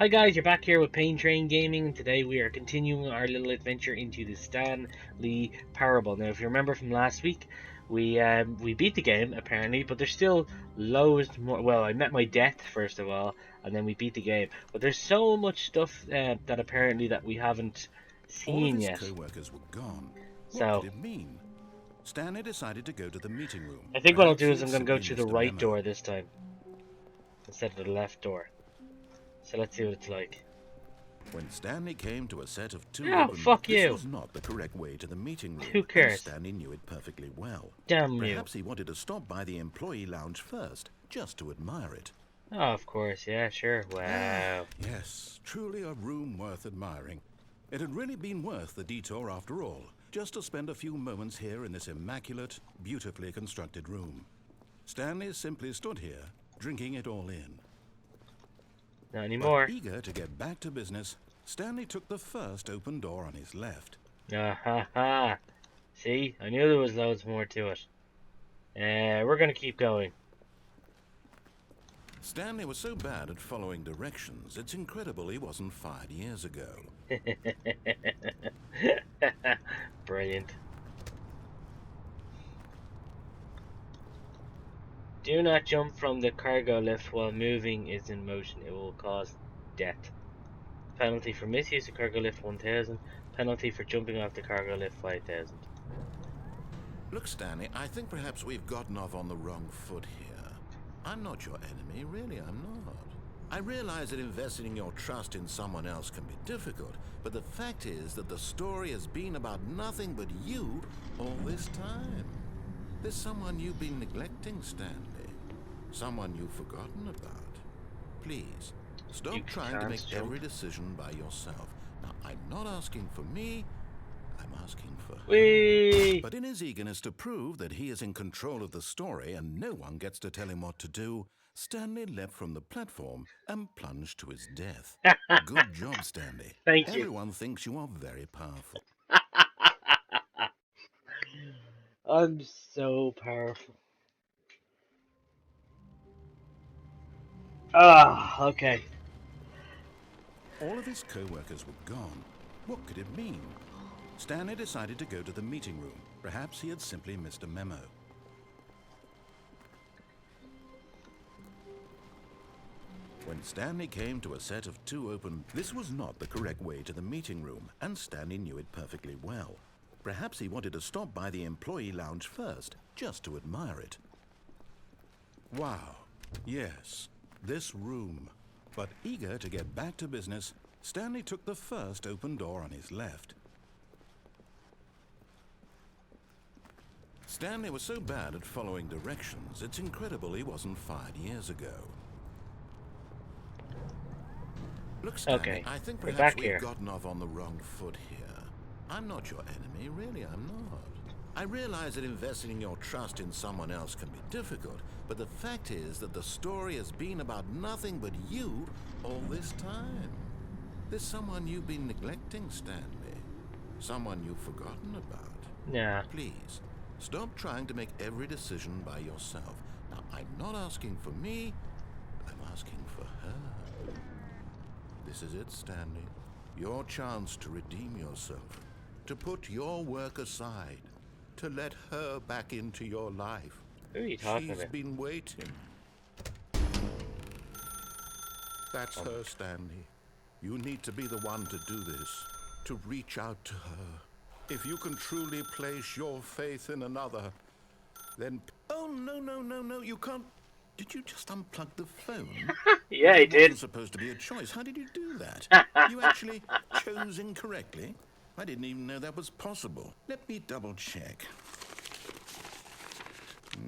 Hi guys, you're back here with PayneTrainGaming, and today we are continuing our little adventure into the Stanley parable. Now, if you remember from last week, we beat the game apparently, but there's still loads more. Well, I met my death first of all, and then we beat the game. But there's so much stuff that apparently that we haven't All of seen his yet. co-workers were gone. What So could it mean? Stanley decided to go to the meeting room. I think what I'll Perhaps do he is had I'm going to go simply through the missed a right memo. door this time instead of the left door. So let's see what it's like. When Stanley came to a set of two Oh, open, fuck this you. was not the correct way to the meeting room. Who cares? And Stanley knew it perfectly well. Damn you. Perhaps he wanted to stop by the employee lounge first, just to admire it. Oh, of course, yeah, sure. Wow. Yes, truly a room worth admiring. It had really been worth the detour after all, just to spend a few moments here in this immaculate, beautifully constructed room. Stanley simply stood here, drinking it all in. Not anymore. But eager to get back to business, Stanley took the first open door on his left. Ah ha ha. See, I knew there was loads more to it. We're gonna keep going. Stanley was so bad at following directions, it's incredible he wasn't fired years ago. Brilliant. Do not jump from the cargo lift while moving is in motion. It will cause death. Penalty for misuse of cargo lift 1,000. Penalty for jumping off the cargo lift 5,000. Look, Stanley, I think perhaps we've gotten off on the wrong foot here. I'm not your enemy, really, I'm not. I realize that investing your trust in someone else can be difficult, but the fact is that the story has been about nothing but you all this time. There's someone you've been neglecting, Stanley. Someone you've forgotten about. Please, stop trying to make every decision by yourself. Now, I'm not asking for me, I'm asking for her. Whee! But in his eagerness to prove that he is in control of the story and no one gets to tell him what to do, Stanley leapt from the platform and plunged to his death. Good job, Stanley. Thank you. Everyone thinks you are very powerful. I'm so powerful. Ah, okay. All of his co-workers were gone. What could it mean? Stanley decided to go to the meeting room. Perhaps he had simply missed a memo. When Stanley came to a set of two open, this was not the correct way to the meeting room, and Stanley knew it perfectly well. Perhaps he wanted to stop by the employee lounge first, just to admire it. Wow, yes, this room. But eager to get back to business, Stanley took the first open door on his left. Stanley was so bad at following directions, it's incredible he wasn't fired years ago. Look, Stanley, Okay, I think we're perhaps back we've here. gotten off on the wrong foot here. I'm not your enemy, really, I'm not. I realize that investing in your trust in someone else can be difficult, but the fact is that the story has been about nothing but you all this time. There's someone you've been neglecting, Stanley. Someone you've forgotten about. Nah. Please, stop trying to make every decision by yourself. Now, I'm not asking for me, I'm asking for her. This is it, Stanley. Your chance to redeem yourself. To put your work aside. To let her back into your life. Who are you talking She's about? been waiting. That's her, Stanley. You need to be the one to do this. To reach out to her. If you can truly place your faith in another, then... Oh, no, you can't... Did you just unplug the phone? Yeah, I It did. wasn't supposed to be a choice. How did you do that? You actually chose incorrectly? I didn't even know that was possible. Let me double check.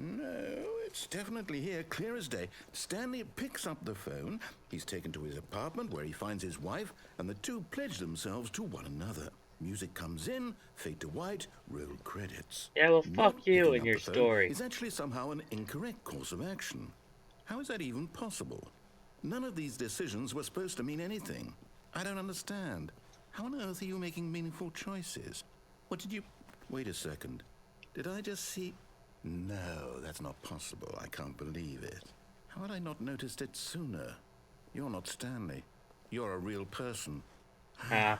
No, it's definitely here, clear as day. Stanley picks up the phone. He's taken to his apartment where he finds his wife, and the two pledge themselves to one another. Music comes in, fade to white, roll credits. Yeah, well, Not fuck you picking and up your the phone story. is actually somehow an incorrect course of action. How is that even possible? None of these decisions were supposed to mean anything. I don't understand. How on earth are you making meaningful choices? What did you... Wait a second. Did I just see... No, that's not possible. I can't believe it. How had I not noticed it sooner? You're not Stanley. You're a real person. Ha. Ha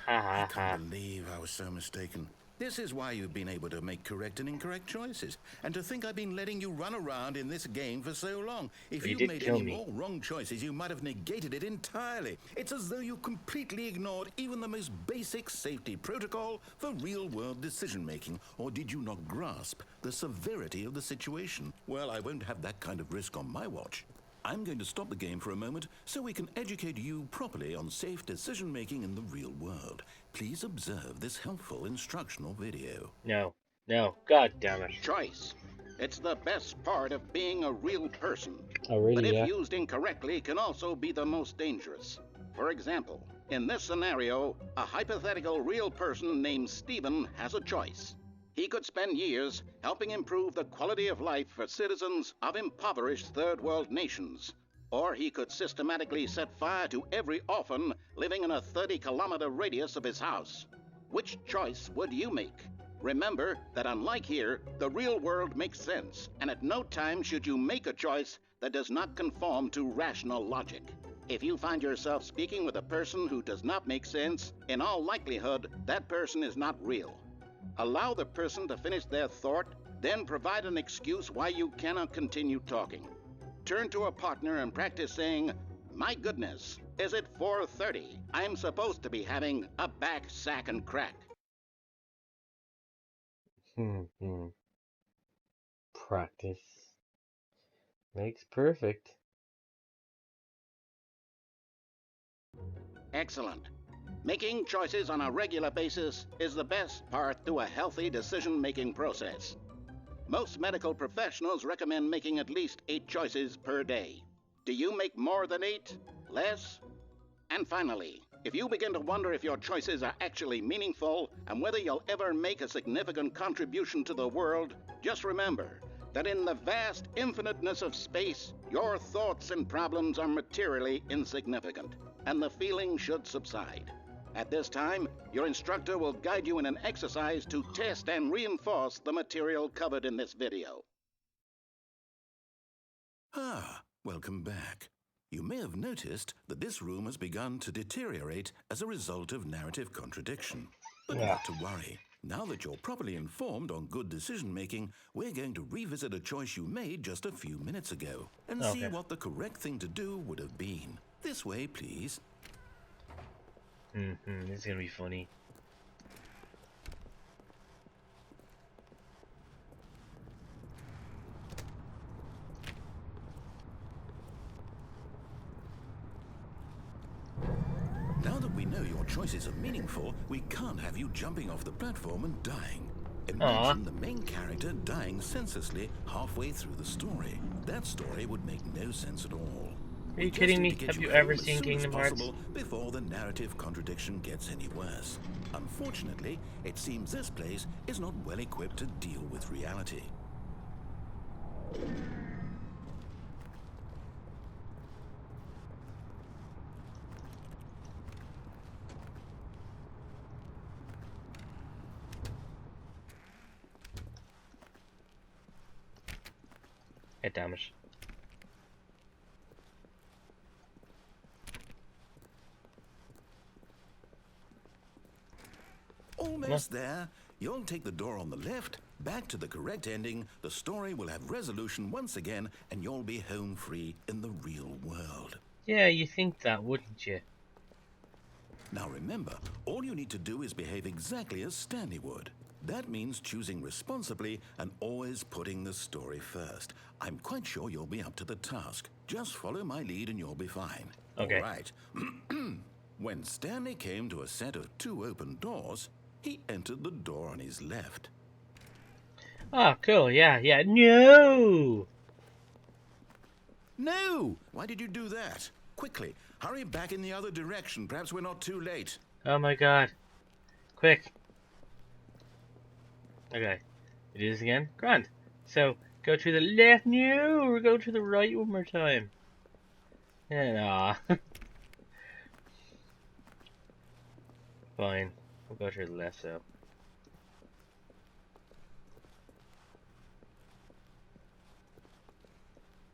I ha ha. can't believe I was so mistaken. This is why you've been able to make correct and incorrect choices. And to think I've been letting you run around in this game for so long. If But you you'd did made kill any me. more wrong choices, you might have negated it entirely. It's as though you completely ignored even the most basic safety protocol for real-world decision-making. Or did you not grasp the severity of the situation? Well, I won't have that kind of risk on my watch. I'm going to stop the game for a moment so we can educate you properly on safe decision-making in the real world. Please observe this helpful instructional video. No. No. God damn it. Choice. It's the best part of being a real person. Oh, really? But if Yeah. used incorrectly, can also be the most dangerous. For example, in this scenario, a hypothetical real person named Stephen has a choice. He could spend years helping improve the quality of life for citizens of impoverished third world nations. Or he could systematically set fire to every orphan living in a 30-kilometer radius of his house. Which choice would you make? Remember that unlike here, the real world makes sense, and at no time should you make a choice that does not conform to rational logic. If you find yourself speaking with a person who does not make sense, in all likelihood, that person is not real. Allow the person to finish their thought, then provide an excuse why you cannot continue talking. Turn to a partner and practice saying, "My goodness, is it 4:30? I'm supposed to be having a back, sack, and crack." Practice makes perfect. Excellent. Making choices on a regular basis is the best part to a healthy decision-making process. Most medical professionals recommend making at least 8 choices per day. Do you make more than 8? Less? And finally, if you begin to wonder if your choices are actually meaningful and whether you'll ever make a significant contribution to the world, just remember that in the vast infiniteness of space, your thoughts and problems are materially insignificant, and the feeling should subside. At this time, your instructor will guide you in an exercise to test and reinforce the material covered in this video. Welcome back. You may have noticed that this room has begun to deteriorate as a result of narrative contradiction. But not to worry. Now that you're properly informed on good decision-making, we're going to revisit a choice you made just a few minutes ago and see what the correct thing to do would have been. This way, please. This is gonna be funny. Now that we know your choices are meaningful, we can't have you jumping off the platform and dying. Imagine the main character dying senselessly halfway through the story. That story would make no sense at all. Are you kidding me? Have you ever seen Kingdom Hearts? Before the narrative contradiction gets any worse. Unfortunately, it seems this place is not well equipped to deal with reality. God damn it. Almost there. You'll take the door on the left, back to the correct ending, the story will have resolution once again, and you'll be home free in the real world. Yeah, you think that, wouldn't you? Now remember, all you need to do is behave exactly as Stanley would. That means choosing responsibly and always putting the story first. I'm quite sure you'll be up to the task. Just follow my lead and you'll be fine. Okay. All right. When Stanley came to a set of 2 open doors, he entered the door on his left. Oh, cool. Yeah. No! No! Why did you do that? Quickly, hurry back in the other direction. Perhaps we're not too late. Oh my god. Quick. Okay. We do this again? Grand. So, go to the left. No! Or go to the right one more time. Yeah. Fine. We'll go to the left, so.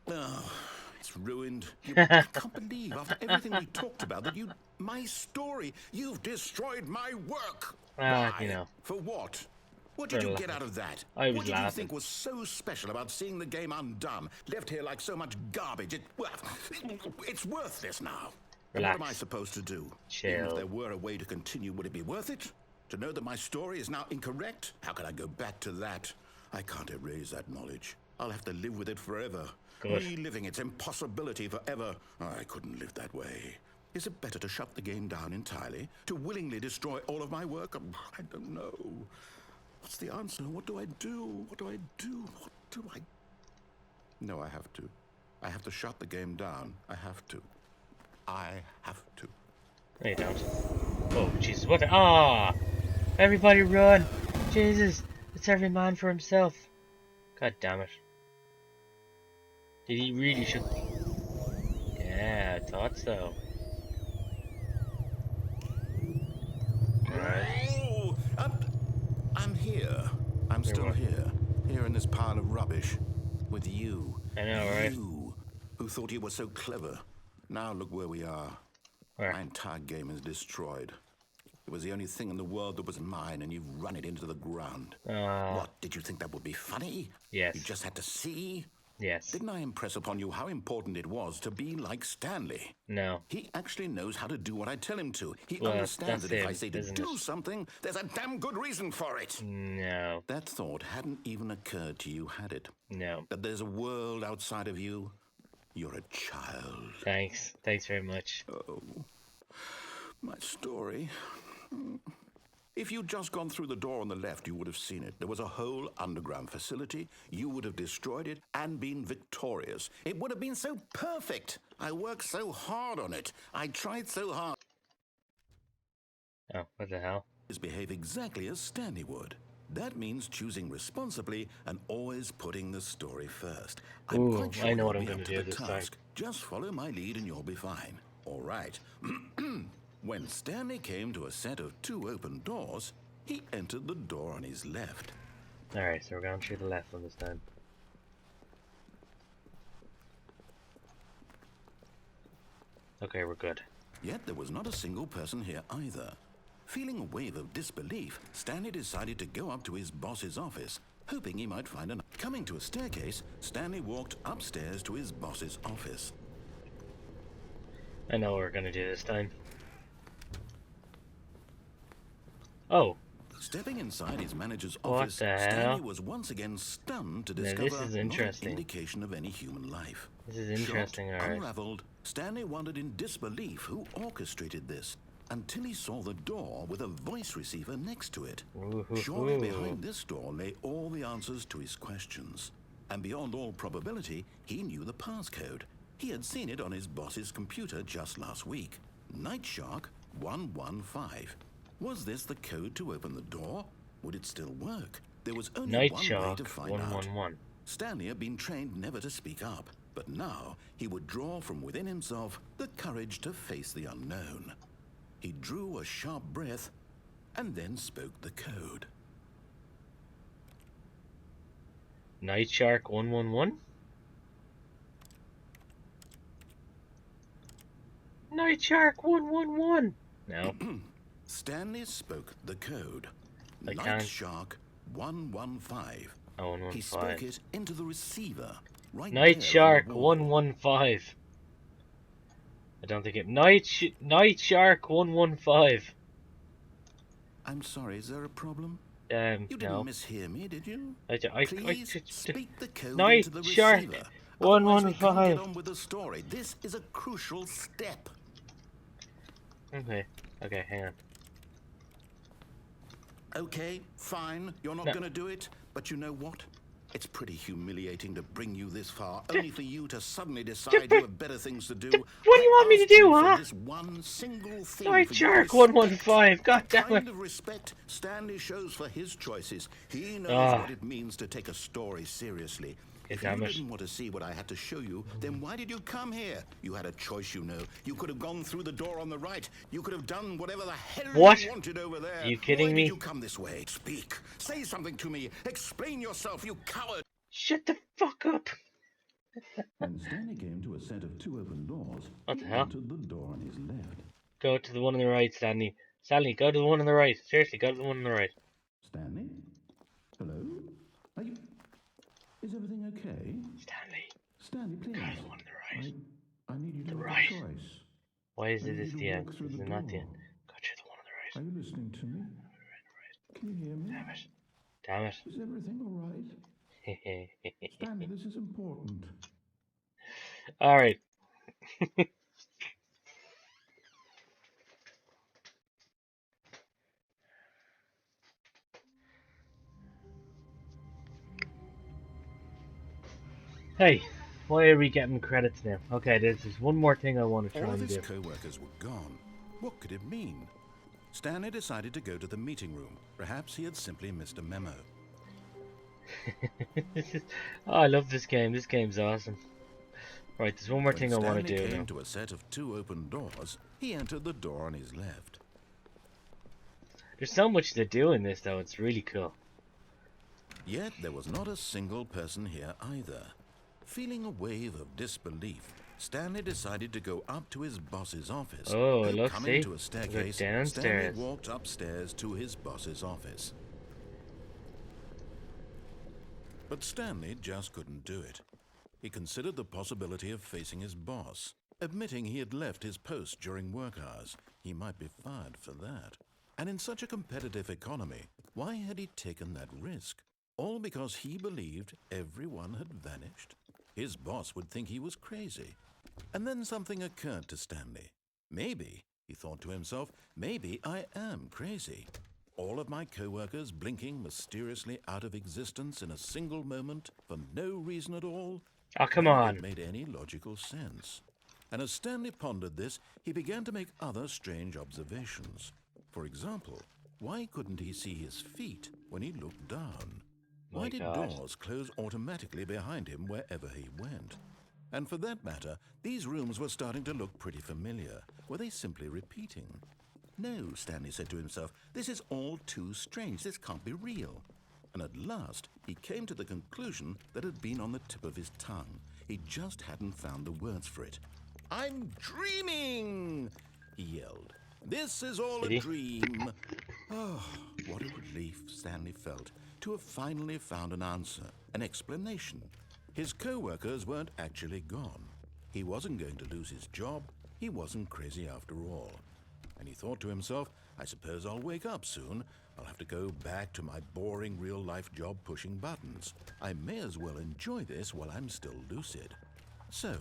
Oh, It's ruined. I can't believe, after everything we talked about, that my story, you've destroyed my work. Why? You know. For what? What did you get out of that? I was what did laughing. you think was so special about seeing the game undone, left here like so much garbage? It's worthless now. Relax. What am I supposed to do? Chill. Even if there were a way to continue, would it be worth it? To know that my story is now incorrect? How can I go back to that? I can't erase that knowledge. I'll have to live with it forever. Good. Reliving its impossibility forever. I couldn't live that way. Is it better to shut the game down entirely? To willingly destroy all of my work? I don't know. What's the answer? What do I do? What do I do? What do I... No, I have to. I have to shut the game down. I have to. I have to. No, you don't. Oh, Jesus, what the... Ah! Everybody run! Jesus! It's every man for himself. God damn it. Did he really shoot? Yeah, I thought so. Alright. Oh, I'm here. I'm still here. Here in this pile of rubbish. With you. I know, right? You, who thought you were so clever. Now look where we are. Where? My entire game is destroyed. It was the only thing in the world that was mine, and you've run it into the ground. What, did you think that would be funny? Yes. You just had to see? Yes. Didn't I impress upon you how important it was to be like Stanley? No. He actually knows how to do what I tell him to. He Well, understands that if I say to isn't do it? something, there's a damn good reason for it. No. That thought hadn't even occurred to you, had it? No. That there's a world outside of you? You're a child. Thanks. Thanks very much. Oh, my story. If you'd just gone through the door on the left, you would have seen it. There was a whole underground facility. You would have destroyed it and been victorious. It would have been so perfect. I worked so hard on it. I tried so hard. Oh, what the hell? Behave exactly as Stanley would. That means choosing responsibly and always putting the story first. I'm quite sure I know what you'll I'm be going up to do the this time. task. Just follow my lead and you'll be fine. All right. When Stanley came to a set of 2 open doors, he entered the door on his left. Alright, so we're going through the left one this time. Okay, we're good. Yet there was not a single person here either. Feeling a wave of disbelief, Stanley decided to go up to his boss's office, hoping he might find an... Coming to a staircase, Stanley walked upstairs to his boss's office. I know what we're going to do this time. Oh. Stepping inside his manager's What office, the hell? Stanley was once again stunned to Now, discover this is not an interesting. indication of any human life. This is interesting, Shocked, alright. unraveled, Stanley wondered in disbelief who orchestrated this, until he saw the door with a voice receiver next to it. Surely behind this door lay all the answers to his questions. And beyond all probability, he knew the passcode. He had seen it on his boss's computer just last week. Nightshark 115. Was this the code to open the door? Would it still work? There was only one way Nightshark to find 111. out. Stanley had been trained never to speak up, but now he would draw from within himself the courage to face the unknown. He drew a sharp breath and then spoke the code. Nightshark 111? Nightshark 111! No. Stanley spoke the code. I can't. Nightshark 115. Oh, He 115. spoke it into the receiver. Right Nightshark there on the wall. 115. I don't think it. Nightshark 115. I'm sorry, is there a problem? You didn't No. mishear me, did you? Please speak the code Nightshark into the receiver. Otherwise we can't 115. get on with the story. This is a crucial step. Okay. Okay, hang on. Okay, fine. You're not No. going to do it. But you know what? It's pretty humiliating to bring you this far, only for you to suddenly decide you have better things to do. What do you want me to I asked do, you for huh? This one single thing Nightshark for you to 115. God The damn kind it. of respect Stanley shows for his choices. He knows Ah. what it means to take a story seriously. If damn you it. didn't want to see what I had to show you, then why did you come here? You had a choice, you know. You could have gone through the door on the right. You could have done whatever the hell What? you wanted over there. Are you kidding why me? Did you come this way? Speak. Say something to me. Explain yourself, you coward. Shut the fuck up. When Stanley came to a set of 2 open doors, What he the hell? entered the door on his left. Go to the one on the right, Stanley. Stanley, go to the one on the right. Seriously, go to the one on the right. Stanley? Hello? Are you... Is everything okay? Stanley, Stanley, go please. to the one on the right. I need you to The make right. a choice. Why is I it need this you the to end? walk through Is the it not the door. end? Go to the one on the right. Are you listening to me? Can you hear me? Damn it. Damn it. Is everything all right? Stanley, this is important. Alright. Hey, why are we getting credits now? Okay, there's just one more thing I want to try All of and his do. co-workers were gone. What could it mean? Stanley decided to go to the meeting room. Perhaps he had simply missed a memo. Oh, I love this game. This game's awesome. Right, there's one more When thing I want Stanley to do came now. to a set of 2 open doors, he entered the door on his left. There's so much to do in this, though. It's really cool. Yet there was not a single person here either. Feeling a wave of disbelief, Stanley decided to go up to his boss's office. Oh, look, Coming see? to a staircase, downstairs. Stanley walked upstairs to his boss's office. But Stanley just couldn't do it. He considered the possibility of facing his boss. Admitting he had left his post during work hours, he might be fired for that. And in such a competitive economy, why had he taken that risk? All because he believed everyone had vanished? His boss would think he was crazy. And then something occurred to Stanley. Maybe, he thought to himself, maybe I am crazy. All of my co-workers blinking mysteriously out of existence in a single moment for no reason at all? Oh, come None of on. it made any logical sense. And as Stanley pondered this, he began to make other strange observations. For example, why couldn't he see his feet when he looked down? Why did doors close automatically behind him wherever he went? And for that matter, these rooms were starting to look pretty familiar. Were they simply repeating? No, Stanley said to himself, this is all too strange. This can't be real. And at last, he came to the conclusion that had been on the tip of his tongue. He just hadn't found the words for it. I'm dreaming, he yelled. This is all a dream. Oh, what a relief Stanley felt to have finally found an answer, an explanation. His co-workers weren't actually gone. He wasn't going to lose his job. He wasn't crazy after all. And he thought to himself, I suppose I'll wake up soon. I'll have to go back to my boring real-life job pushing buttons. I may as well enjoy this while I'm still lucid. So,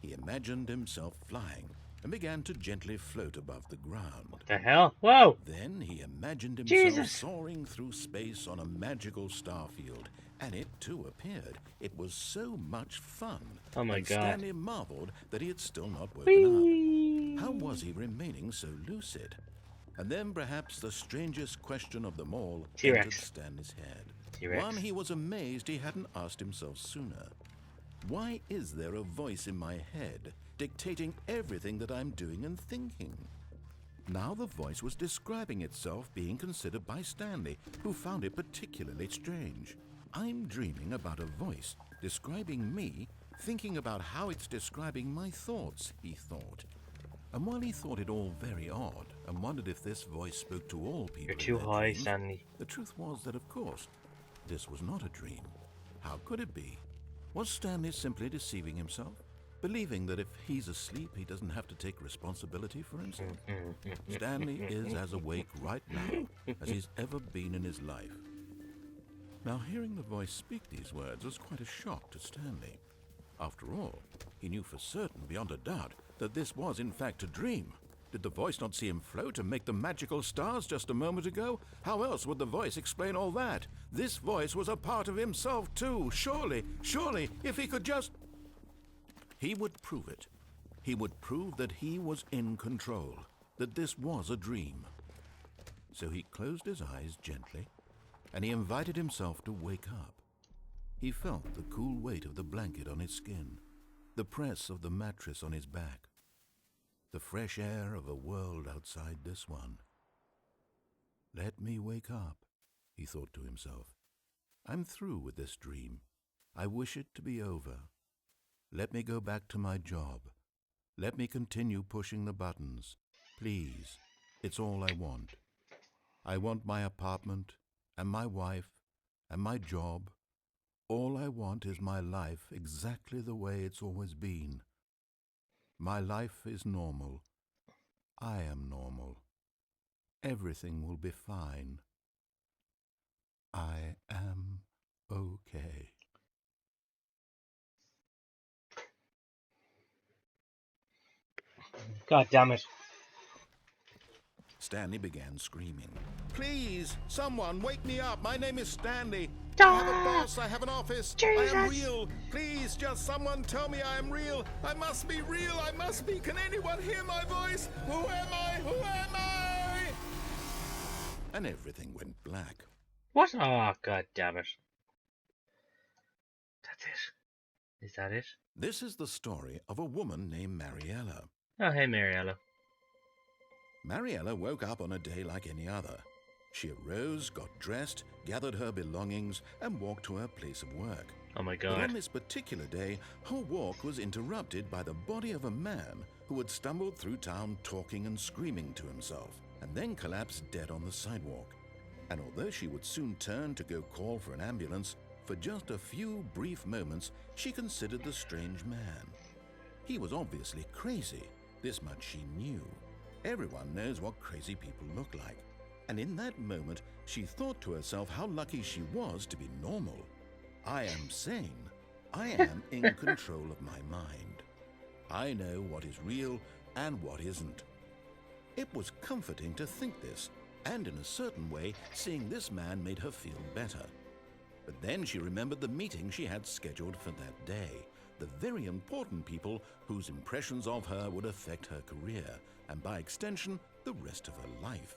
he imagined himself flying and began to gently float above the ground. What the hell? Whoa! Then he imagined himself Jesus. soaring through space on a magical star field, and it too appeared. It was so much fun. Oh my and God. Stanley marveled that he had still not woken up. How was he remaining so lucid? And then perhaps the strangest question of them all T-Rex. entered Stanley's head. T-Rex. One he was amazed he hadn't asked himself sooner. Why is there a voice in my head dictating everything that I'm doing and thinking? Now the voice was describing itself being considered by Stanley, who found it particularly strange. I'm dreaming about a voice describing me, thinking about how it's describing my thoughts, he thought. And while he thought it all very odd and wondered if this voice spoke to all people You're too in their high, dreams, Stanley. the truth was that, of course, this was not a dream. How could it be? Was Stanley simply deceiving himself? Believing that if he's asleep, he doesn't have to take responsibility for himself? Stanley is as awake right now as he's ever been in his life. Now, hearing the voice speak these words was quite a shock to Stanley. After all, he knew for certain, beyond a doubt, that this was in fact a dream. Did the voice not see him float and make the magical stars just a moment ago? How else would the voice explain all that? This voice was a part of himself too. Surely, if he could just... He would prove it. He would prove that he was in control, that this was a dream. So he closed his eyes gently, and he invited himself to wake up. He felt the cool weight of the blanket on his skin, the press of the mattress on his back, the fresh air of a world outside this one. Let me wake up, he thought to himself. I'm through with this dream. I wish it to be over. Let me go back to my job. Let me continue pushing the buttons. Please, it's all I want. I want my apartment, and my wife, and my job. All I want is my life exactly the way it's always been. My life is normal. I am normal. Everything will be fine. I am okay. God damn it. Stanley began screaming. Please, someone, wake me up. My name is Stanley. Ah! I have a boss. I have an office. Jesus. I am real. Please, just someone tell me I am real. I must be real. I must be. Can anyone hear my voice? Who am I? Who am I? And everything went black. What? Oh, god damn it. That's it. Is that it? This is the story of a woman named Mariella. Oh, hey, Mariella. Mariella woke up on a day like any other. She arose, got dressed, gathered her belongings, and walked to her place of work. Oh my But on god. this particular day, her walk was interrupted by the body of a man who had stumbled through town talking and screaming to himself, and then collapsed dead on the sidewalk. And although she would soon turn to go call for an ambulance, for just a few brief moments she considered the strange man. He was obviously crazy, this much she knew. Everyone knows what crazy people look like. And in that moment, she thought to herself how lucky she was to be normal. I am sane. I am in control of my mind. I know what is real and what isn't. It was comforting to think this, and in a certain way, seeing this man made her feel better. But then she remembered the meeting she had scheduled for that day, the very important people whose impressions of her would affect her career, and by extension, the rest of her life.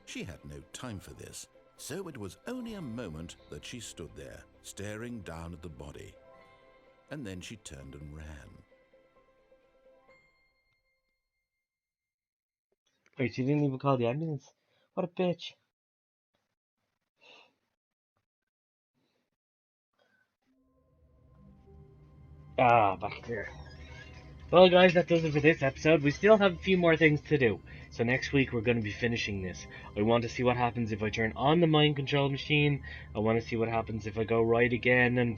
She had no time for this, so it was only a moment that she stood there, staring down at the body. And then she turned and ran. Wait, she didn't even call the ambulance? What a bitch. Ah, back here. Well, guys, that does it for this episode. We still have a few more things to do. So next week we're going to be finishing this. I want to see what happens if I turn on the mind control machine. I want to see what happens if I go right again and,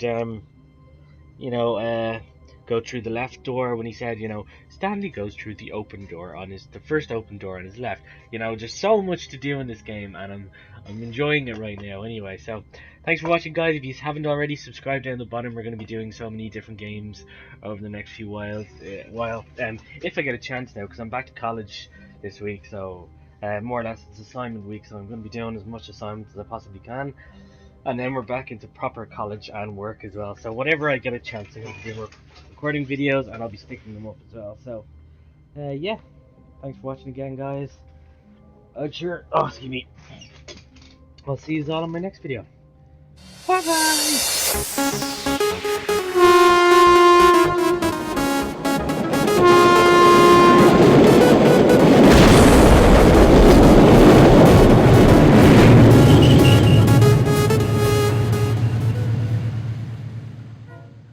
go through the left door when he said, Stanley goes through the open door the first open door on his left. There's so much to do in this game, and I'm enjoying it right now. Anyway, so thanks for watching, guys. If you haven't already, subscribe down the bottom. We're going to be doing so many different games over the next few while, if I get a chance now, because I'm back to college this week, so more or less it's assignment week, so I'm going to be doing as much assignments as I possibly can. And then we're back into proper college and work as well. So whenever I get a chance, I'm going to be recording videos, and I'll be sticking them up as well. So, yeah. Thanks for watching again, guys. Excuse me. I'll see you all in my next video. Bye-bye!